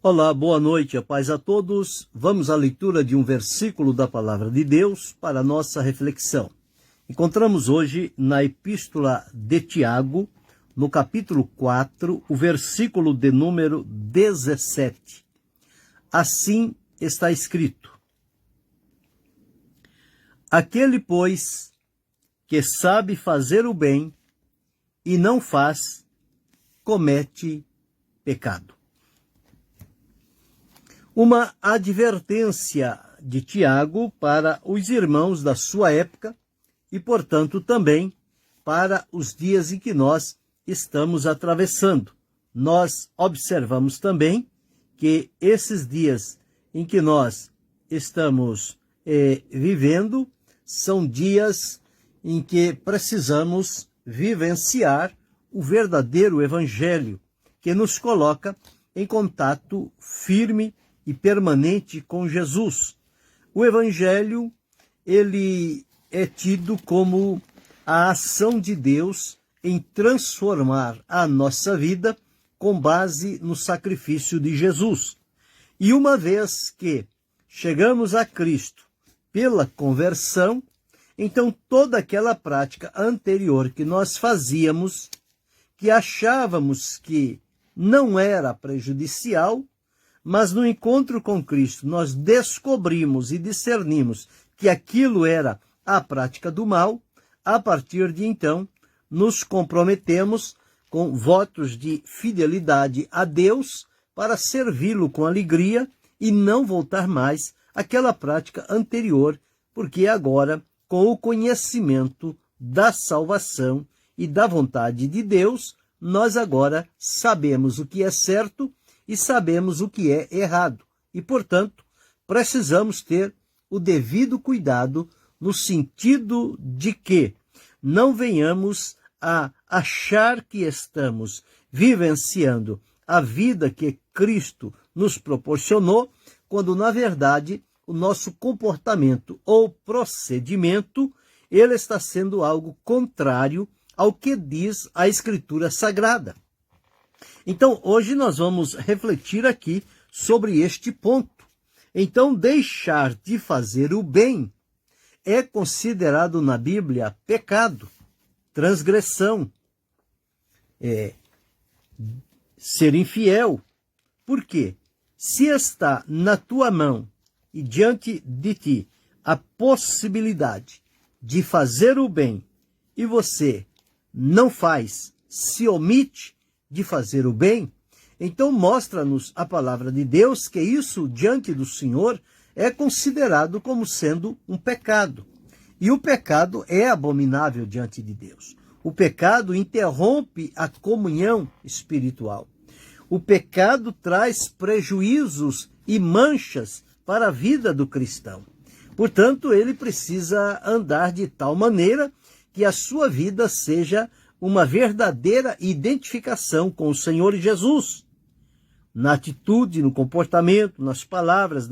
Olá, boa noite, a paz a todos. Vamos à leitura de um versículo da Palavra de Deus para a nossa reflexão. Encontramos hoje na Epístola de Tiago, no capítulo 4, o versículo de número 17. Assim está escrito: Aquele, pois, que sabe fazer o bem e não faz, comete pecado. Uma advertência de Tiago para os irmãos da sua época e, portanto, também para os dias em que nós estamos atravessando. Nós observamos também que esses dias em que nós estamos vivendo são dias em que precisamos vivenciar o verdadeiro evangelho que nos coloca em contato firme e permanente com Jesus. O evangelho, ele é tido como a ação de Deus em transformar a nossa vida com base no sacrifício de Jesus. E uma vez que chegamos a Cristo pela conversão, então toda aquela prática anterior que nós fazíamos, que achávamos que não era prejudicial, mas no encontro com Cristo nós descobrimos e discernimos que aquilo era a prática do mal. A partir de então, nos comprometemos com votos de fidelidade a Deus para servi-lo com alegria e não voltar mais àquela prática anterior, porque agora, com o conhecimento da salvação e da vontade de Deus, nós agora sabemos o que é certo e sabemos o que é errado. E, portanto, precisamos ter o devido cuidado no sentido de que não venhamos a achar que estamos vivenciando a vida que Cristo nos proporcionou, quando, na verdade, o nosso comportamento ou procedimento, ele está sendo algo contrário ao que diz a Escritura Sagrada. Então, hoje nós vamos refletir aqui sobre este ponto. Então, deixar de fazer o bem é considerado na Bíblia pecado, transgressão, ser infiel. Por quê? Se está na tua mão e diante de ti a possibilidade de fazer o bem e você não faz, se omite de fazer o bem, então mostra-nos a palavra de Deus que isso, diante do Senhor, é considerado como sendo um pecado. E o pecado é abominável diante de Deus. O pecado interrompe a comunhão espiritual. O pecado traz prejuízos e manchas para a vida do cristão. Portanto, ele precisa andar de tal maneira que a sua vida seja uma verdadeira identificação com o Senhor Jesus. Na atitude, no comportamento, nas palavras,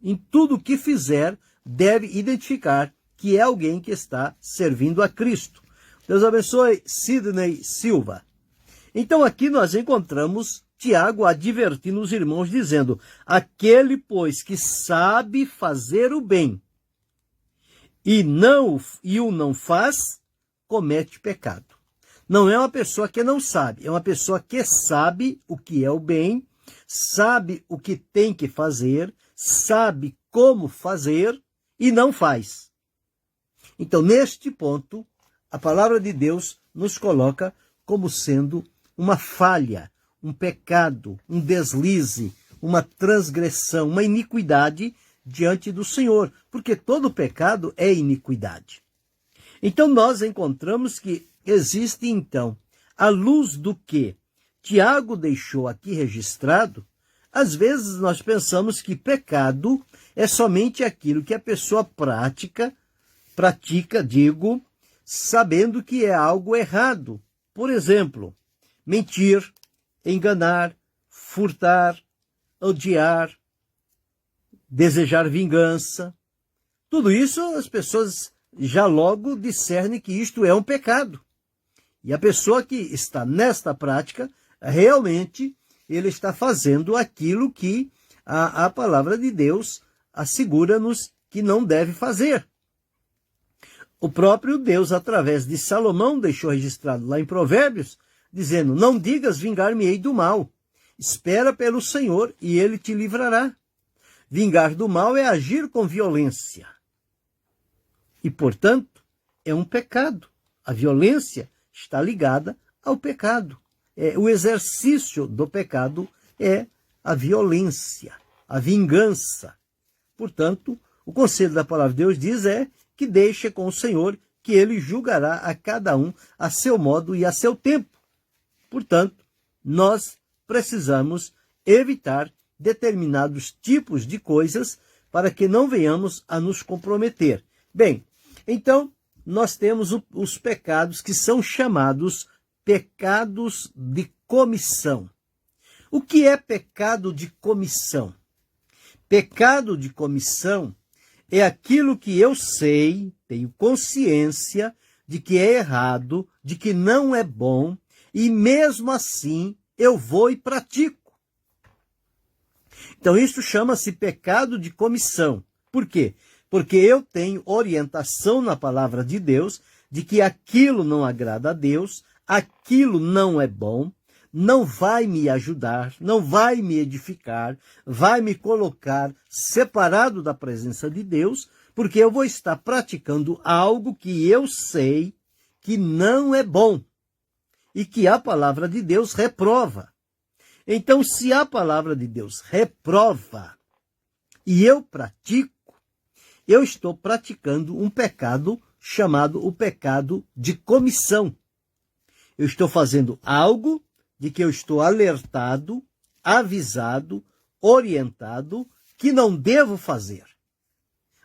em tudo o que fizer, deve identificar que é alguém que está servindo a Cristo. Deus abençoe, Sidney Silva. Então aqui nós encontramos Tiago advertindo os irmãos, dizendo: aquele, pois, que sabe fazer o bem e o não faz, comete pecado. Não é uma pessoa que não sabe, é uma pessoa que sabe o que é o bem, sabe o que tem que fazer, sabe como fazer e não faz. Então, neste ponto, a palavra de Deus nos coloca como sendo uma falha, um pecado, um deslize, uma transgressão, uma iniquidade diante do Senhor, porque todo pecado é iniquidade. Então, nós encontramos que existe, então, à luz do que Tiago deixou aqui registrado, às vezes nós pensamos que pecado é somente aquilo que a pessoa pratica, sabendo que é algo errado. Por exemplo, mentir, enganar, furtar, odiar, desejar vingança. Tudo isso as pessoas já logo discernem que isto é um pecado. E a pessoa que está nesta prática, realmente, ele está fazendo aquilo que a palavra de Deus assegura-nos que não deve fazer. O próprio Deus, através de Salomão, deixou registrado lá em Provérbios, dizendo: não digas vingar-me-ei do mal, espera pelo Senhor e ele te livrará. Vingar do mal é agir com violência. E, portanto, é um pecado. A violência está ligada ao pecado. O exercício do pecado é a violência, a vingança. Portanto, o conselho da palavra de Deus diz que deixe com o Senhor, que ele julgará a cada um a seu modo e a seu tempo. Portanto, nós precisamos evitar determinados tipos de coisas para que não venhamos a nos comprometer. Bem, então, nós temos os pecados que são chamados pecados de comissão. O que é pecado de comissão? Pecado de comissão é aquilo que eu sei, tenho consciência de que é errado, de que não é bom, e mesmo assim eu vou e pratico. Então isso chama-se pecado de comissão. Por quê? Porque eu tenho orientação na palavra de Deus de que aquilo não agrada a Deus, aquilo não é bom, não vai me ajudar, não vai me edificar, vai me colocar separado da presença de Deus, porque eu vou estar praticando algo que eu sei que não é bom e que a palavra de Deus reprova. Então, se a palavra de Deus reprova e eu pratico, eu estou praticando um pecado chamado o pecado de comissão. Eu estou fazendo algo de que eu estou alertado, avisado, orientado, que não devo fazer.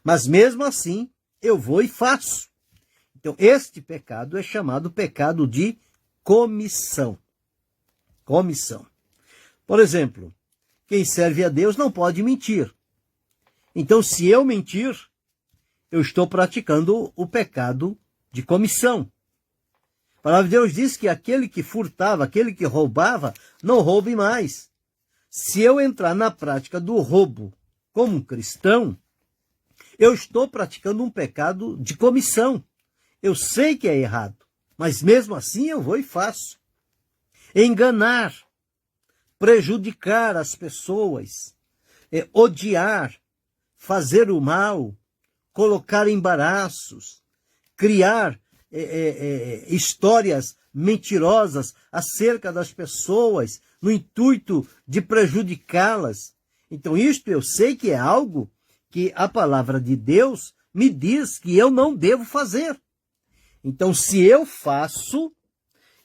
Mas mesmo assim, eu vou e faço. Então, este pecado é chamado pecado de comissão. Comissão. Por exemplo, quem serve a Deus não pode mentir. Então, se eu mentir, eu estou praticando o pecado de comissão. A palavra de Deus diz que aquele que furtava, aquele que roubava, não roube mais. Se eu entrar na prática do roubo como um cristão, eu estou praticando um pecado de comissão. Eu sei que é errado, mas mesmo assim eu vou e faço. Enganar, prejudicar as pessoas, odiar, fazer o mal, colocar embaraços, criar histórias mentirosas acerca das pessoas, no intuito de prejudicá-las. Então, isto eu sei que é algo que a palavra de Deus me diz que eu não devo fazer. Então, se eu faço,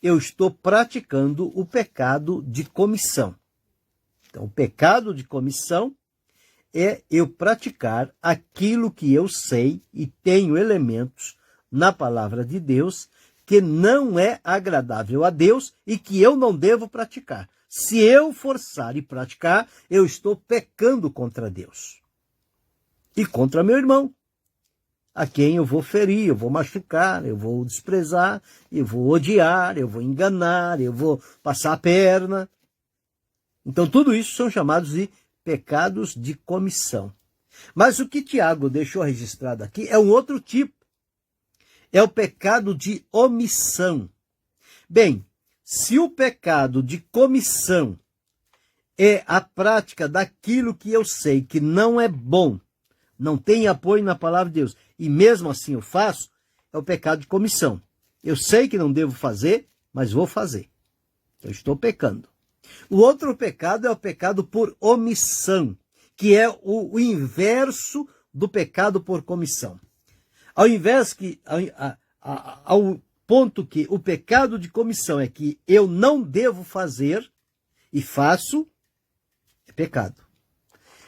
eu estou praticando o pecado de comissão. Então, o pecado de comissão é eu praticar aquilo que eu sei e tenho elementos na palavra de Deus que não é agradável a Deus e que eu não devo praticar. Se eu forçar e praticar, eu estou pecando contra Deus e contra meu irmão, a quem eu vou ferir, eu vou machucar, eu vou desprezar, eu vou odiar, eu vou enganar, eu vou passar a perna. Então, tudo isso são chamados de pecados de comissão. Mas o que Tiago deixou registrado aqui é um outro tipo. É o pecado de omissão. Bem, se o pecado de comissão é a prática daquilo que eu sei que não é bom, não tem apoio na palavra de Deus, e mesmo assim eu faço, é o pecado de comissão. Eu sei que não devo fazer, mas vou fazer. Eu estou pecando. O outro pecado é o pecado por omissão, que é o inverso do pecado por comissão. Ao invés que, ao ponto que o pecado de comissão é que eu não devo fazer e faço, é pecado.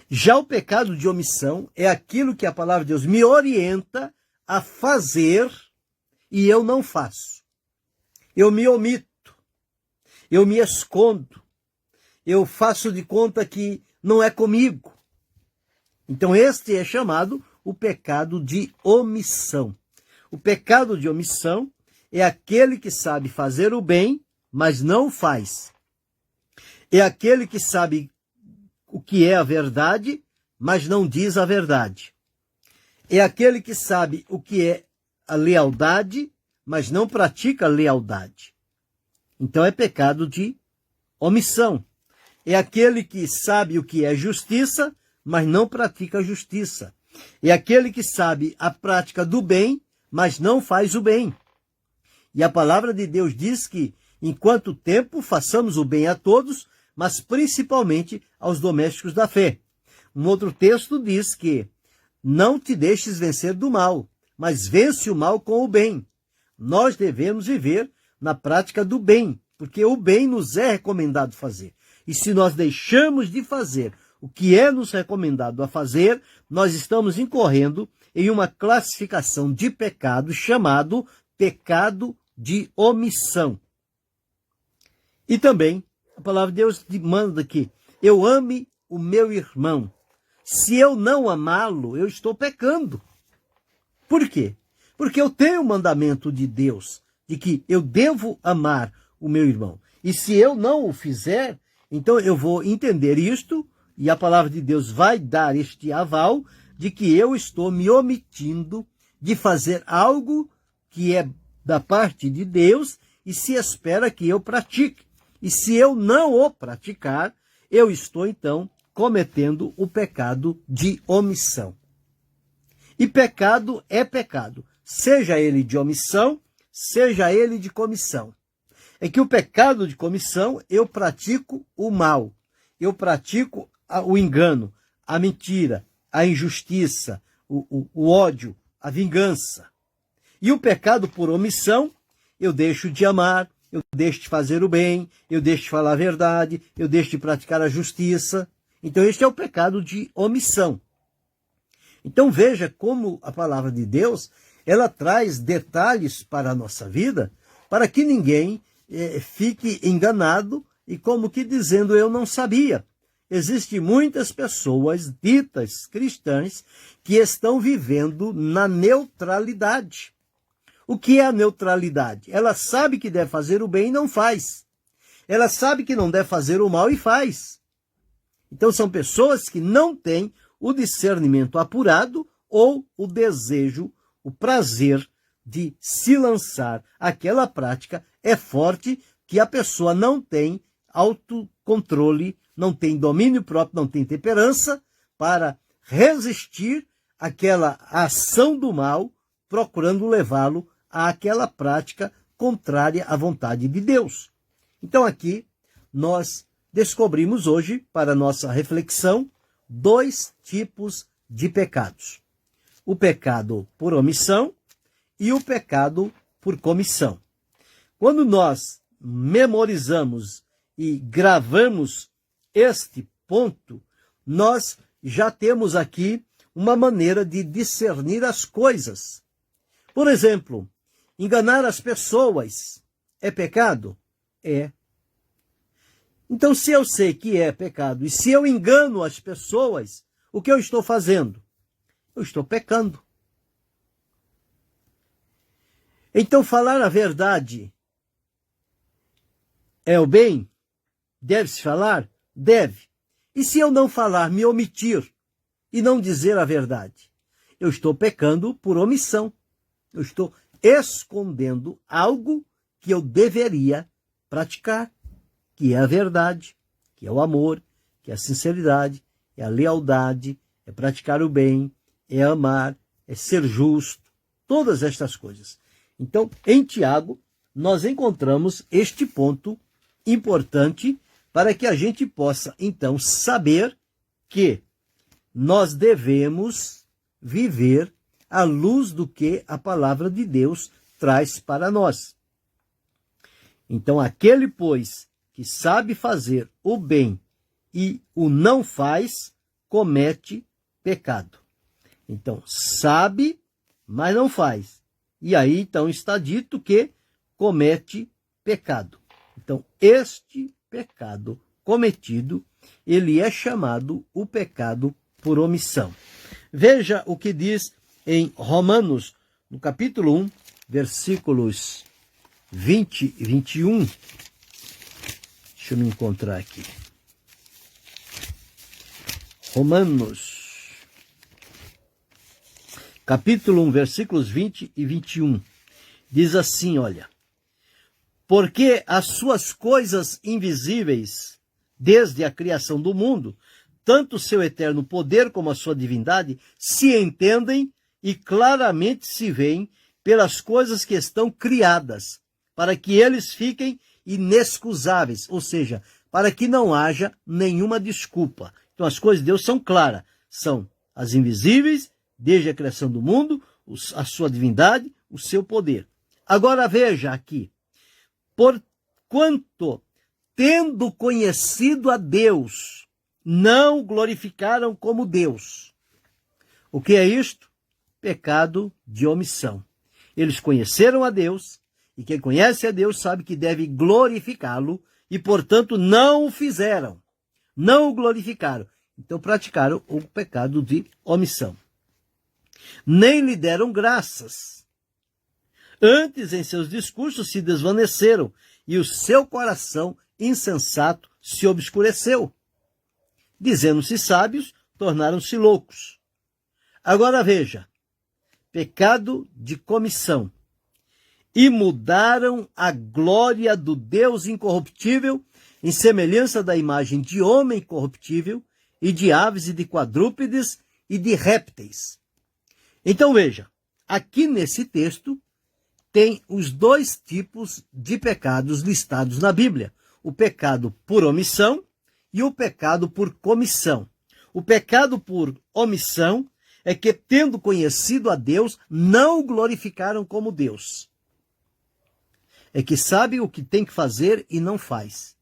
Já o pecado de omissão é aquilo que a palavra de Deus me orienta a fazer e eu não faço. Eu me omito, eu me escondo, eu faço de conta que não é comigo. Então este é chamado o pecado de omissão. O pecado de omissão é aquele que sabe fazer o bem, mas não faz. É aquele que sabe o que é a verdade, mas não diz a verdade. É aquele que sabe o que é a lealdade, mas não pratica a lealdade. Então é pecado de omissão. É aquele que sabe o que é justiça, mas não pratica a justiça. É aquele que sabe a prática do bem, mas não faz o bem. E a palavra de Deus diz que, enquanto tempo, façamos o bem a todos, mas principalmente aos domésticos da fé. Um outro texto diz que não te deixes vencer do mal, mas vence o mal com o bem. Nós devemos viver na prática do bem, porque o bem nos é recomendado fazer. E se nós deixamos de fazer o que é nos recomendado a fazer, nós estamos incorrendo em uma classificação de pecado chamado pecado de omissão. E também a palavra de Deus manda que eu ame o meu irmão. Se eu não amá-lo, eu estou pecando. Por quê? Porque eu tenho o mandamento de Deus de que eu devo amar o meu irmão. E se eu não o fizer, então eu vou entender isto, e a palavra de Deus vai dar este aval de que eu estou me omitindo de fazer algo que é da parte de Deus e se espera que eu pratique. E se eu não o praticar, eu estou então cometendo o pecado de omissão. E pecado é pecado, seja ele de omissão, seja ele de comissão. É que o pecado de comissão, eu pratico o mal, eu pratico o engano, a mentira, a injustiça, o ódio, a vingança. E o pecado por omissão, eu deixo de amar, eu deixo de fazer o bem, eu deixo de falar a verdade, eu deixo de praticar a justiça. Então este é o pecado de omissão. Então veja como a palavra de Deus, ela traz detalhes para a nossa vida, para que ninguém fique enganado e como que dizendo eu não sabia. Existem muitas pessoas ditas cristãs que estão vivendo na neutralidade. O que é a neutralidade? Ela sabe que deve fazer o bem e não faz. Ela sabe que não deve fazer o mal e faz. Então são pessoas que não têm o discernimento apurado ou o desejo, o prazer de se lançar. Aquela prática é forte que a pessoa não tem autocontrole, não tem domínio próprio, não tem temperança para resistir àquela ação do mal, procurando levá-lo àquela prática contrária à vontade de Deus. Então aqui nós descobrimos hoje, para nossa reflexão, 2 tipos de pecados. O pecado por omissão e o pecado por comissão. Quando nós memorizamos e gravamos este ponto, nós já temos aqui uma maneira de discernir as coisas. Por exemplo, enganar as pessoas é pecado? É. Então, se eu sei que é pecado e se eu engano as pessoas, o que eu estou fazendo? Eu estou pecando. Então, falar a verdade é o bem? Deve-se falar? Deve. E se eu não falar, me omitir e não dizer a verdade? Eu estou pecando por omissão. Eu estou escondendo algo que eu deveria praticar, que é a verdade, que é o amor, que é a sinceridade, é a lealdade, é praticar o bem, é amar, é ser justo, todas estas coisas. Então, em Tiago, nós encontramos este ponto importante para que a gente possa, então, saber que nós devemos viver à luz do que a palavra de Deus traz para nós. Então, aquele, pois, que sabe fazer o bem e o não faz, comete pecado. Então, sabe, mas não faz. E aí, então, está dito que comete pecado. Então, este pecado cometido, ele é chamado o pecado por omissão. Veja o que diz em Romanos, no capítulo 1, versículos 20 e 21. Deixa eu me encontrar aqui. Romanos, capítulo 1, versículos 20 e 21. Diz assim, olha: porque as suas coisas invisíveis, desde a criação do mundo, tanto o seu eterno poder como a sua divindade, se entendem e claramente se veem pelas coisas que estão criadas, para que eles fiquem inexcusáveis, ou seja, para que não haja nenhuma desculpa. Então as coisas de Deus são claras, são as invisíveis, desde a criação do mundo, a sua divindade, o seu poder. Agora veja aqui, porquanto, tendo conhecido a Deus, não o glorificaram como Deus. O que é isto? Pecado de omissão. Eles conheceram a Deus, e quem conhece a Deus sabe que deve glorificá-lo, e portanto não o fizeram, não o glorificaram. Então praticaram o pecado de omissão. Nem lhe deram graças. Antes, em seus discursos, se desvaneceram, e o seu coração insensato se obscureceu. Dizendo-se sábios, tornaram-se loucos. Agora veja, pecado de comissão. E mudaram a glória do Deus incorruptível em semelhança da imagem de homem corruptível e de aves e de quadrúpedes e de répteis. Então veja, aqui nesse texto tem os dois tipos de pecados listados na Bíblia. O pecado por omissão e o pecado por comissão. O pecado por omissão é que, tendo conhecido a Deus, não o glorificaram como Deus. É que sabe o que tem que fazer e não faz.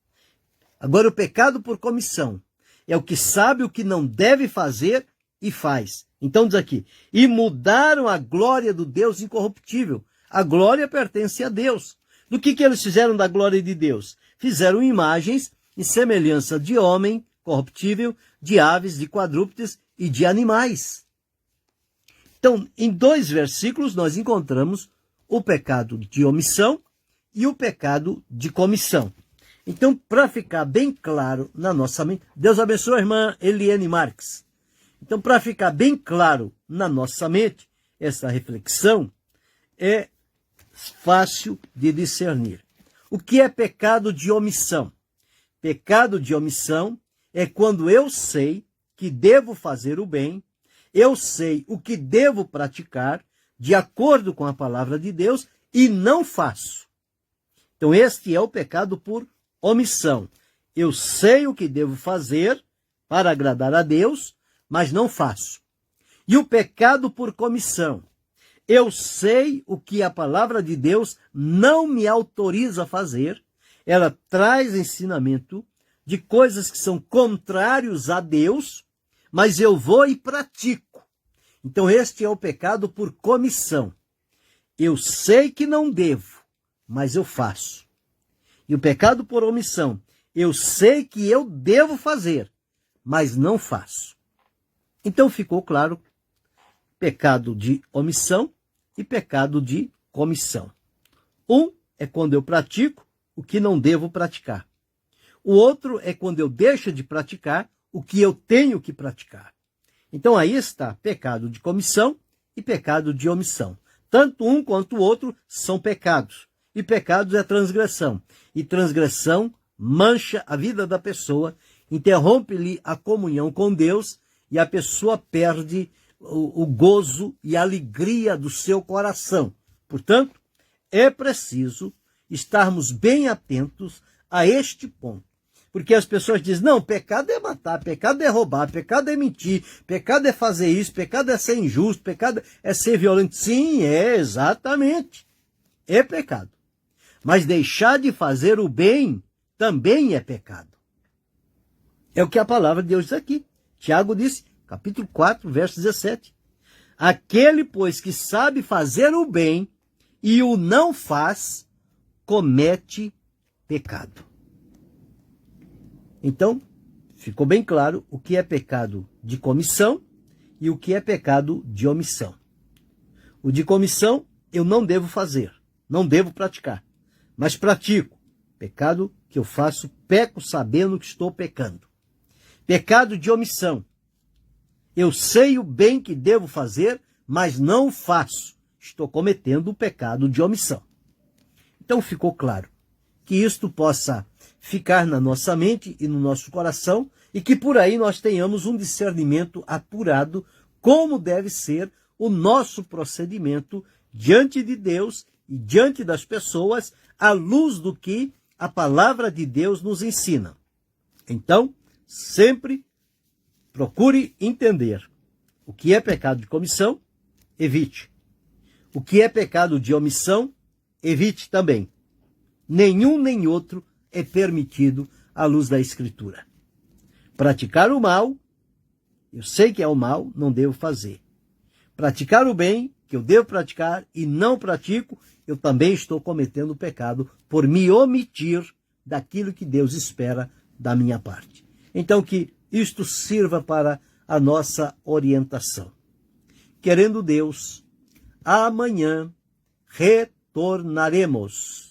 Agora, o pecado por comissão é o que sabe o que não deve fazer e faz. Então diz aqui, e mudaram a glória do Deus incorruptível. A glória pertence a Deus. Do que eles fizeram da glória de Deus? Fizeram imagens em semelhança de homem corruptível, de aves, de quadrúpedes e de animais. Então, em 2 versículos, nós encontramos o pecado de omissão e o pecado de comissão. Então, para ficar bem claro na nossa mente, Deus abençoe a irmã Eliane Marques. Então, para ficar bem claro na nossa mente, essa reflexão é fácil de discernir. O que é pecado de omissão? Pecado de omissão é quando eu sei que devo fazer o bem, eu sei o que devo praticar de acordo com a palavra de Deus e não faço. Então, este é o pecado por omissão. Eu sei o que devo fazer para agradar a Deus, mas não faço. E o pecado por comissão. Eu sei o que a palavra de Deus não me autoriza a fazer. Ela traz ensinamento de coisas que são contrários a Deus, mas eu vou e pratico. Então, este é o pecado por comissão. Eu sei que não devo, mas eu faço. E o pecado por omissão, eu sei que eu devo fazer, mas não faço. Então ficou claro, pecado de omissão e pecado de comissão. Um é quando eu pratico o que não devo praticar. O outro é quando eu deixo de praticar o que eu tenho que praticar. Então aí está pecado de comissão e pecado de omissão. Tanto um quanto o outro são pecados. E pecados é transgressão. E transgressão mancha a vida da pessoa, interrompe-lhe a comunhão com Deus e a pessoa perde o gozo e a alegria do seu coração. Portanto, é preciso estarmos bem atentos a este ponto. Porque as pessoas dizem, não, pecado é matar, pecado é roubar, pecado é mentir, pecado é fazer isso, pecado é ser injusto, pecado é ser violento. Sim, é exatamente. É pecado. Mas deixar de fazer o bem também é pecado. É o que a palavra de Deus diz aqui. Tiago disse, capítulo 4, verso 17. Aquele, pois, que sabe fazer o bem e o não faz, comete pecado. Então, ficou bem claro o que é pecado de comissão e o que é pecado de omissão. O de comissão eu não devo fazer, não devo praticar, mas pratico. Pecado que eu faço, peco sabendo que estou pecando. Pecado de omissão. Eu sei o bem que devo fazer, mas não o faço. Estou cometendo o pecado de omissão. Então ficou claro que isto possa ficar na nossa mente e no nosso coração e que por aí nós tenhamos um discernimento apurado como deve ser o nosso procedimento diante de Deus e diante das pessoas à luz do que a palavra de Deus nos ensina. Então, sempre procure entender o que é pecado de comissão, evite. O que é pecado de omissão, evite também. Nenhum nem outro é permitido à luz da Escritura. Praticar o mal, eu sei que é o mal, não devo fazer. Praticar o bem, que eu devo praticar e não pratico, eu também estou cometendo pecado por me omitir daquilo que Deus espera da minha parte. Então que isto sirva para a nossa orientação. Querendo Deus, amanhã retornaremos.